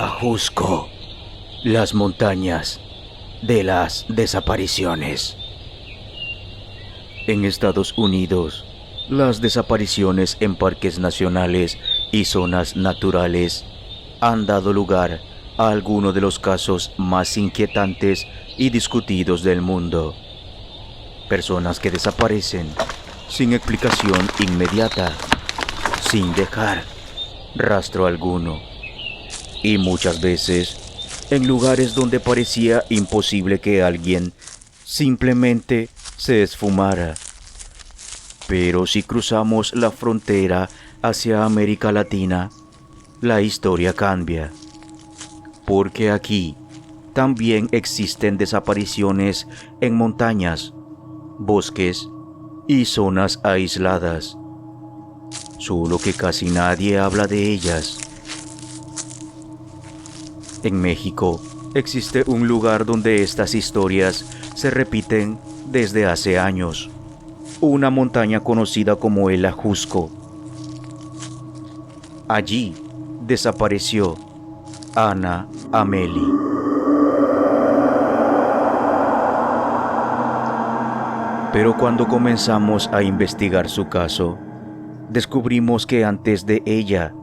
Ajusco, las montañas de las desapariciones. En Estados Unidos, las desapariciones en parques nacionales y zonas naturales han dado lugar a algunos de los casos más inquietantes y discutidos del mundo. Personas que desaparecen sin explicación inmediata, sin dejar rastro alguno, y muchas veces en lugares donde parecía imposible que alguien simplemente se esfumara. Pero si cruzamos la frontera hacia América Latina, la historia cambia, porque aquí también existen desapariciones en montañas, bosques y zonas aisladas, solo que casi nadie habla de ellas. En México existe un lugar donde estas historias se repiten desde hace años, una montaña conocida como el Ajusco. Allí desapareció Ana Ameli. Pero cuando comenzamos a investigar su caso, descubrimos que antes de ella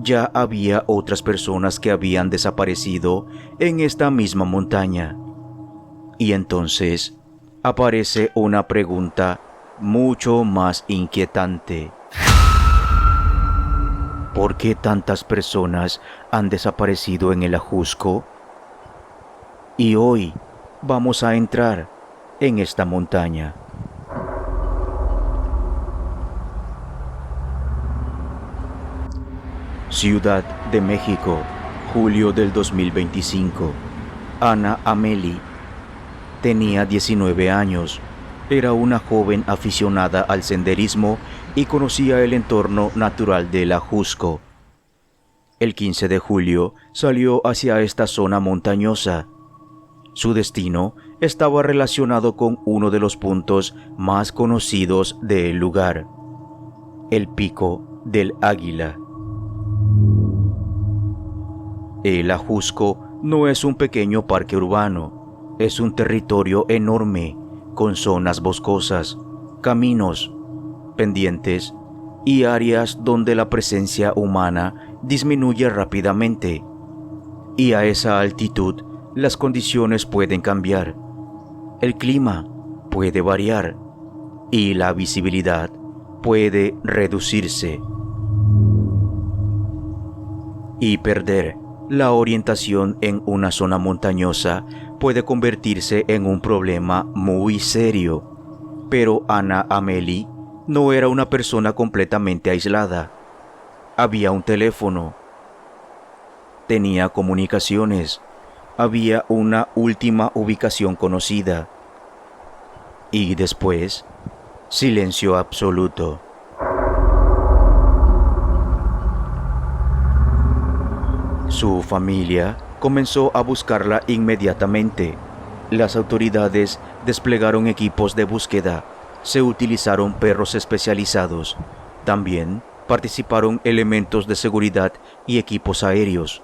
ya había otras personas que habían desaparecido en esta misma montaña. Y entonces aparece una pregunta mucho más inquietante. ¿Por qué tantas personas han desaparecido en el Ajusco? Y hoy vamos a entrar en esta montaña. Ciudad de México, julio del 2025. Ana Ameli tenía 19 años. Era una joven aficionada al senderismo y conocía el entorno natural del Ajusco. El 15 de julio salió hacia esta zona montañosa. Su destino estaba relacionado con uno de los puntos más conocidos del lugar, el Pico del Águila. El Ajusco no es un pequeño parque urbano, es un territorio enorme, con zonas boscosas, caminos, pendientes y áreas donde la presencia humana disminuye rápidamente. Y a esa altitud, las condiciones pueden cambiar, el clima puede variar y la visibilidad puede reducirse. Y perder la orientación en una zona montañosa puede convertirse en un problema muy serio. Pero Ana Ameli no era una persona completamente aislada. Había un teléfono, tenía comunicaciones, había una última ubicación conocida. Y después, silencio absoluto. Su familia comenzó a buscarla inmediatamente. Las autoridades desplegaron equipos de búsqueda, se utilizaron perros especializados. También participaron elementos de seguridad y equipos aéreos.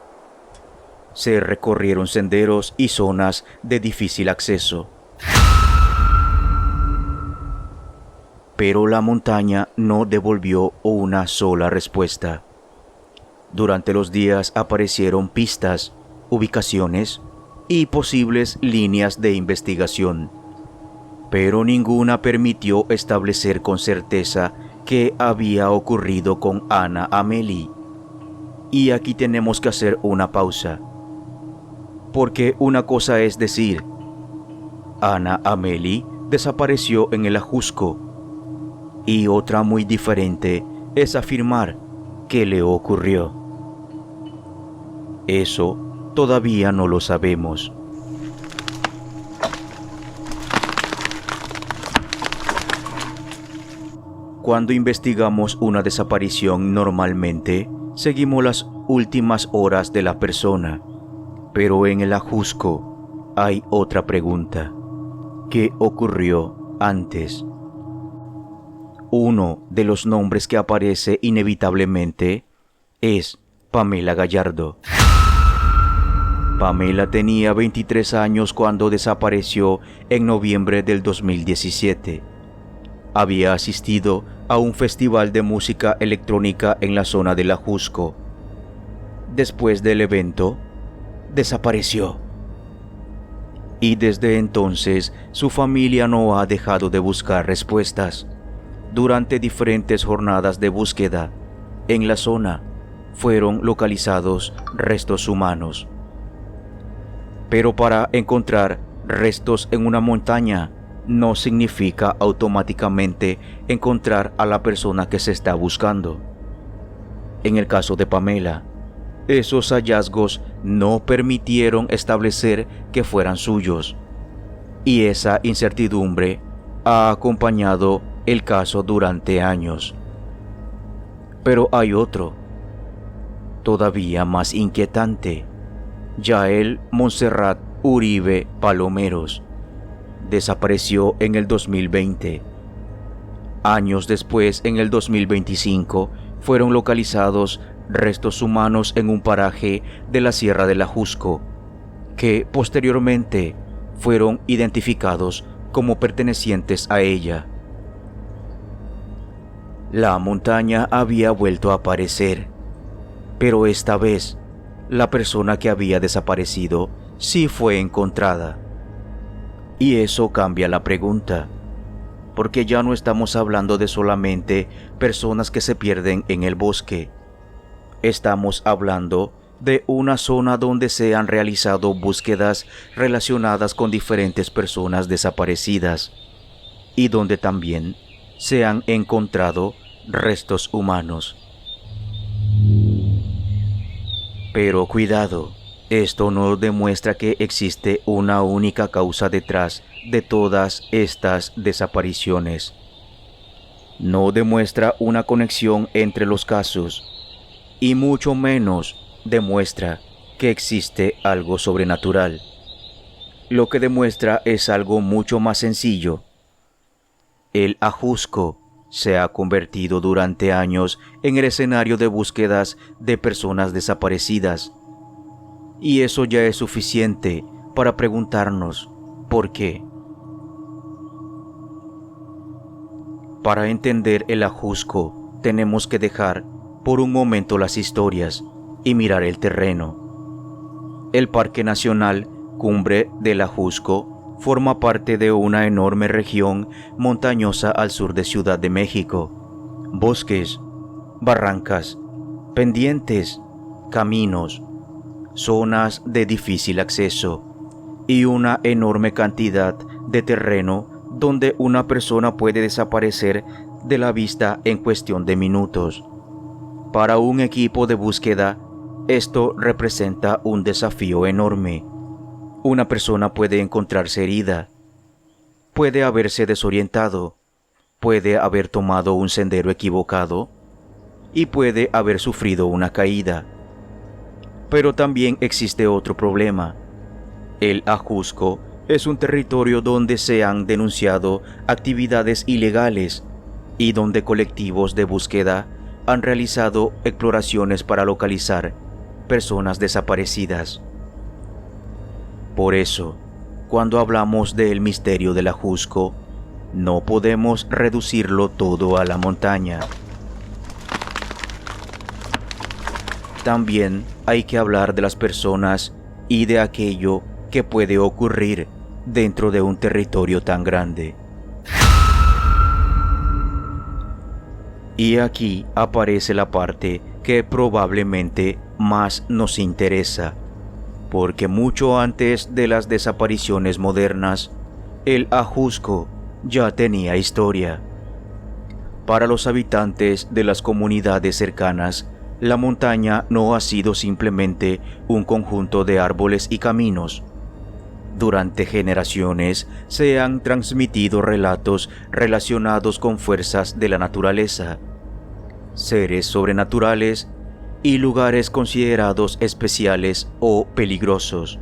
Se recorrieron senderos y zonas de difícil acceso. Pero la montaña no devolvió una sola respuesta. Durante los días aparecieron pistas, ubicaciones y posibles líneas de investigación, pero ninguna permitió establecer con certeza qué había ocurrido con Ana Ameli. Y aquí tenemos que hacer una pausa, porque una cosa es decir, Ana Ameli desapareció en el Ajusco, y otra muy diferente es afirmar que le ocurrió. Eso todavía no lo sabemos. Cuando investigamos una desaparición, normalmente seguimos las últimas horas de la persona, pero en el Ajusco hay otra pregunta. ¿Qué ocurrió antes? Uno de los nombres que aparece inevitablemente es Pamela Gallardo. Pamela tenía 23 años cuando desapareció en noviembre del 2017. Había asistido a un festival de música electrónica en la zona de La Ajusco. Después del evento, desapareció. Y desde entonces su familia no ha dejado de buscar respuestas. Durante diferentes jornadas de búsqueda en la zona fueron localizados restos humanos. Pero para encontrar restos en una montaña no significa automáticamente encontrar a la persona que se está buscando. En el caso de Pamela, esos hallazgos no permitieron establecer que fueran suyos, y esa incertidumbre ha acompañado el caso durante años. Pero hay otro, todavía más inquietante. Yael Montserrat Uribe Palomeros desapareció en el 2020. Años después, en el 2025, fueron localizados restos humanos en un paraje de la Sierra de La Ajusco, que posteriormente fueron identificados como pertenecientes a ella. La montaña había vuelto a aparecer, pero esta vez la persona que había desaparecido sí fue encontrada. Y eso cambia la pregunta, porque ya no estamos hablando de solamente personas que se pierden en el bosque. Estamos hablando de una zona donde se han realizado búsquedas relacionadas con diferentes personas desaparecidas y donde también se han encontrado restos humanos. Pero cuidado, esto no demuestra que existe una única causa detrás de todas estas desapariciones. No demuestra una conexión entre los casos, y mucho menos demuestra que existe algo sobrenatural. Lo que demuestra es algo mucho más sencillo. El Ajusco se ha convertido durante años en el escenario de búsquedas de personas desaparecidas. Y eso ya es suficiente para preguntarnos ¿por qué? Para entender el Ajusco, tenemos que dejar por un momento las historias y mirar el terreno. El Parque Nacional Cumbre del Ajusco forma parte de una enorme región montañosa al sur de Ciudad de México. Bosques, barrancas, pendientes, caminos, zonas de difícil acceso y una enorme cantidad de terreno donde una persona puede desaparecer de la vista en cuestión de minutos. Para un equipo de búsqueda, esto representa un desafío enorme. Una persona puede encontrarse herida, puede haberse desorientado, puede haber tomado un sendero equivocado y puede haber sufrido una caída. Pero también existe otro problema. El Ajusco es un territorio donde se han denunciado actividades ilegales y donde colectivos de búsqueda han realizado exploraciones para localizar personas desaparecidas. Por eso, cuando hablamos del misterio del Ajusco, no podemos reducirlo todo a la montaña. También hay que hablar de las personas y de aquello que puede ocurrir dentro de un territorio tan grande. Y aquí aparece la parte que probablemente más nos interesa, porque mucho antes de las desapariciones modernas, el Ajusco ya tenía historia. Para los habitantes de las comunidades cercanas, la montaña no ha sido simplemente un conjunto de árboles y caminos. Durante generaciones se han transmitido relatos relacionados con fuerzas de la naturaleza, seres sobrenaturales y lugares considerados especiales o peligrosos.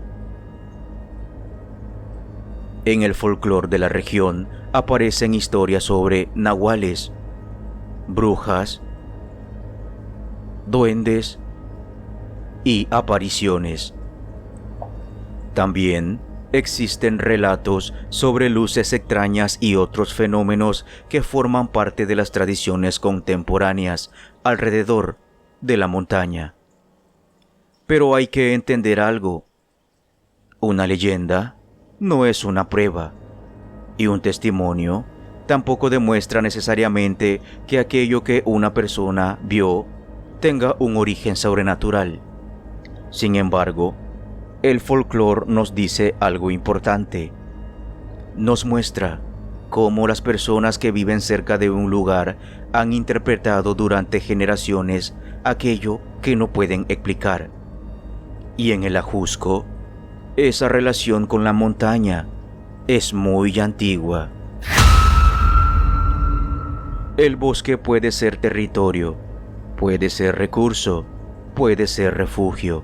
En el folclore de la región aparecen historias sobre nahuales, brujas, duendes y apariciones. También existen relatos sobre luces extrañas y otros fenómenos que forman parte de las tradiciones contemporáneas alrededor de la montaña. Pero hay que entender algo. Una leyenda no es una prueba, y un testimonio tampoco demuestra necesariamente que aquello que una persona vio tenga un origen sobrenatural. Sin embargo, el folclore nos dice algo importante. Nos muestra cómo las personas que viven cerca de un lugar han interpretado durante generaciones aquello que no pueden explicar. Y en el Ajusco, esa relación con la montaña es muy antigua. El bosque puede ser territorio, puede ser recurso, puede ser refugio,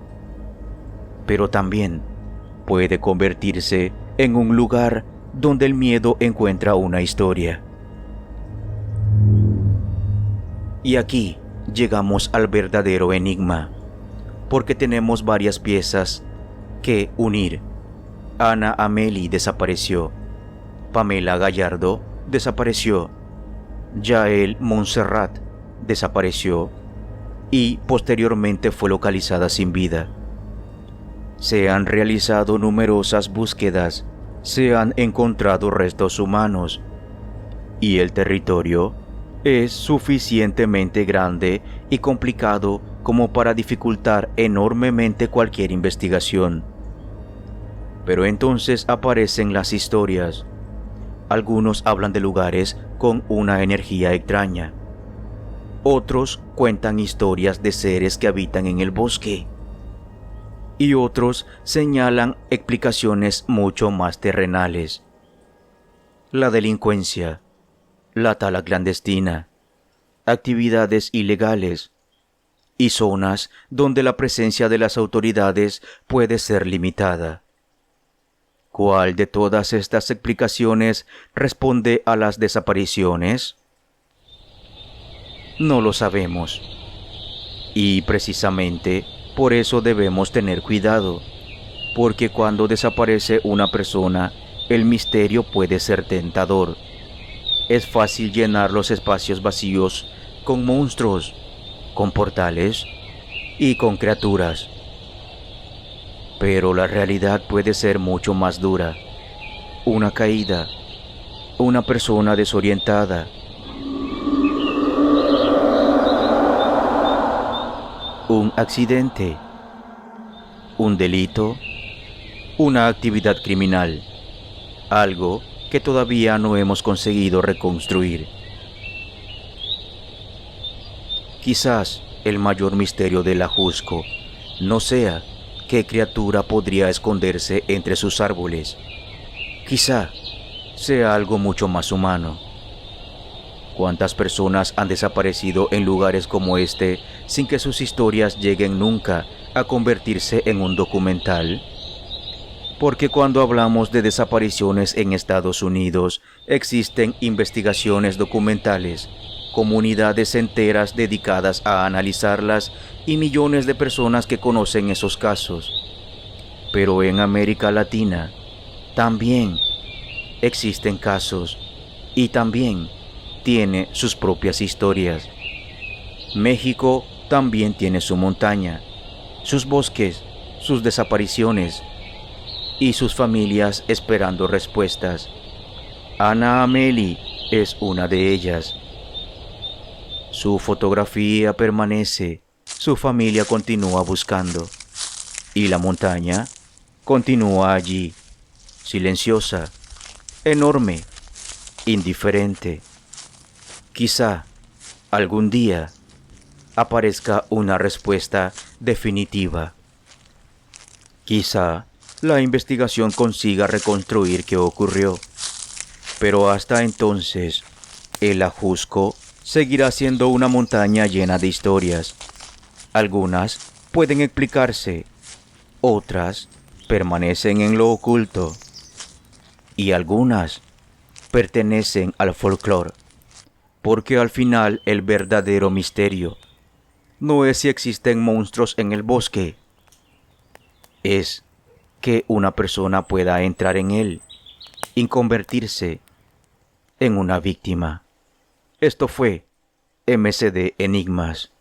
pero también puede convertirse en un lugar donde el miedo encuentra una historia. Y aquí llegamos al verdadero enigma, porque tenemos varias piezas que unir. Ana Amélie desapareció, Pamela Gallardo desapareció, Yael Montserrat desapareció y posteriormente fue localizada sin vida. Se han realizado numerosas búsquedas, se han encontrado restos humanos y el territorio es suficientemente grande y complicado como para dificultar enormemente cualquier investigación. Pero entonces aparecen las historias. Algunos hablan de lugares con una energía extraña. Otros cuentan historias de seres que habitan en el bosque. Y otros señalan explicaciones mucho más terrenales. La delincuencia, la tala clandestina, actividades ilegales y zonas donde la presencia de las autoridades puede ser limitada. ¿Cuál de todas estas explicaciones responde a las desapariciones? No lo sabemos. Y precisamente por eso debemos tener cuidado, porque cuando desaparece una persona, el misterio puede ser tentador. Es fácil llenar los espacios vacíos con monstruos, con portales y con criaturas. Pero la realidad puede ser mucho más dura. Una caída, una persona desorientada, un accidente, un delito, una actividad criminal, algo que todavía no hemos conseguido reconstruir. Quizás el mayor misterio del Ajusco no sea qué criatura podría esconderse entre sus árboles. Quizá sea algo mucho más humano. ¿Cuántas personas han desaparecido en lugares como este sin que sus historias lleguen nunca a convertirse en un documental? Porque cuando hablamos de desapariciones en Estados Unidos, existen investigaciones documentales, comunidades enteras dedicadas a analizarlas y millones de personas que conocen esos casos. Pero en América Latina también existen casos y también tiene sus propias historias. México también tiene su montaña, sus bosques, sus desapariciones y sus familias esperando respuestas. Ana Amélie es una de ellas. Su fotografía permanece, su familia continúa buscando y la montaña continúa allí, silenciosa, enorme, indiferente. Quizá algún día aparezca una respuesta definitiva. Quizá la investigación consiga reconstruir qué ocurrió, pero hasta entonces el Ajusco seguirá siendo una montaña llena de historias. Algunas pueden explicarse, otras permanecen en lo oculto y algunas pertenecen al folclore. Porque al final el verdadero misterio no es si existen monstruos en el bosque, es que una persona pueda entrar en él y convertirse en una víctima. Esto fue MCD Enigmas.